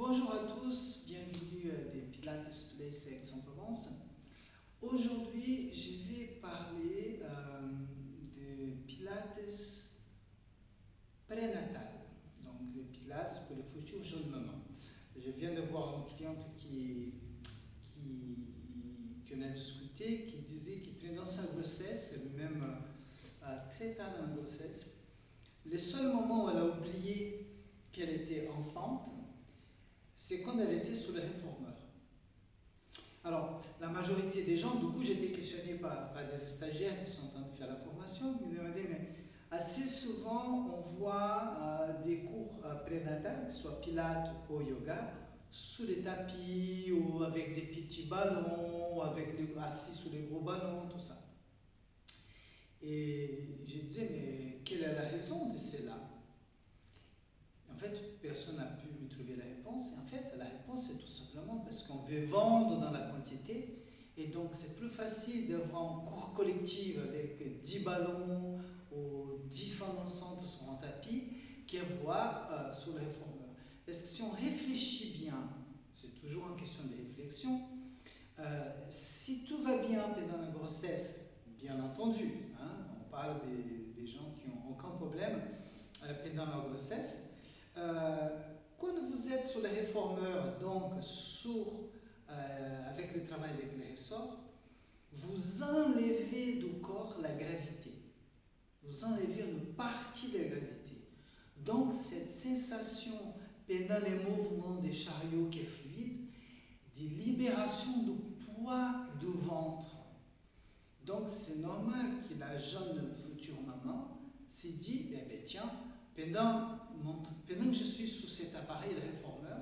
Bonjour à tous, bienvenue des Pilates Place à Aix-en-Provence. Aujourd'hui, je vais parler de Pilates prénatal, donc le Pilates pour les futurs jeunes mamans. Je viens de voir une cliente qu'on a discuté, qui disait qu'il pendant sa grossesse, même très tard dans la grossesse, le seul moment où elle a oublié qu'elle était enceinte, c'est quand elle était sous le réformeur. Alors, la majorité des gens, du coup, j'étais questionné par des stagiaires qui sont en train de faire la formation, qui me demandaient, mais assez souvent, on voit des cours prénatales, que ce soit pilates ou yoga, sous les tapis, ou avec des petits ballons, ou assis sous les gros ballons, tout ça. Et je disais, mais quelle est la raison de cela? En fait, personne n'a pu me trouver la réponse. Et en fait, la réponse, c'est tout simplement parce qu'on veut vendre dans la quantité. Et donc, c'est plus facile d'avoir un cours collectif avec 10 ballons ou 10 femmes enceintes sur un tapis qu'avoir sur le réformeur. Parce que si on réfléchit bien, c'est toujours une question de réflexion, si tout va bien pendant la grossesse, bien entendu, hein, on parle des gens qui n'ont aucun problème pendant la grossesse, quand vous êtes sur le réformeur, donc avec le travail avec les ressorts, vous enlevez du corps la gravité. Vous enlevez une partie de la gravité. Donc, cette sensation pendant les mouvements des chariots qui est fluide, de libération du poids du ventre. Donc, c'est normal que la jeune future maman s'est dit, eh bien, tiens, pendant que je suis sous cet appareil, le réformeur,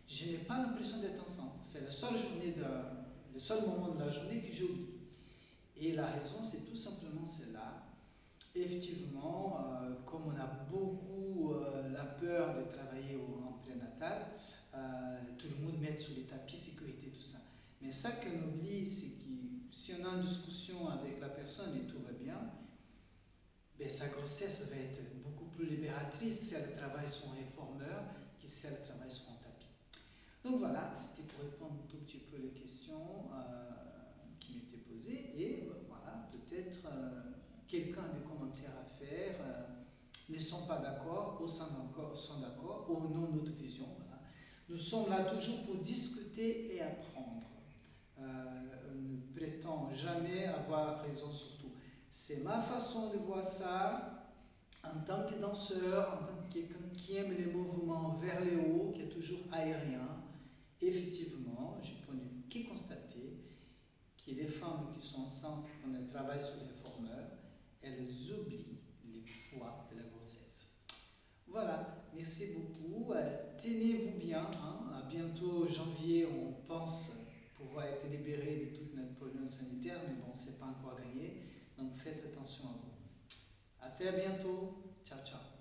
je n'ai pas l'impression d'être enceinte. C'est le seul moment de la journée que j'oublie. Et la raison, c'est tout simplement celle-là. Effectivement, comme on a beaucoup la peur de travailler en prénatal, tout le monde met sous les tapis, sécurité, tout ça. Mais ça qu'on oublie, c'est que si on a une discussion avec la personne et tout va bien, ben, sa grossesse va être beaucoup plus libératrice si elle travaille sur un réformeur que si elle travaille sur un tapis. Donc voilà, c'était pour répondre un tout petit peu les questions qui m'étaient posées. Et voilà, peut-être quelqu'un a des commentaires à faire, ne sont pas d'accord ou sont d'accord ou non notre vision. Voilà. Nous sommes là toujours pour discuter et apprendre. On ne prétend jamais avoir raison sur tout. C'est ma façon de voir ça en tant que danseur, en tant que quelqu'un qui aime les mouvements vers le haut, qui est toujours aérien. Effectivement, je peux que constater que les femmes qui sont enceintes, quand elles travaillent sur les réformeurs, elles oublient les poids de la grossesse. Voilà, merci beaucoup. Tenez-vous bien. Hein. À bientôt, janvier, on pense pouvoir être libéré de toute notre pollution sanitaire, mais bon, c'est pas encore gagné. Donc faites attention à vous. À très bientôt. Ciao, ciao.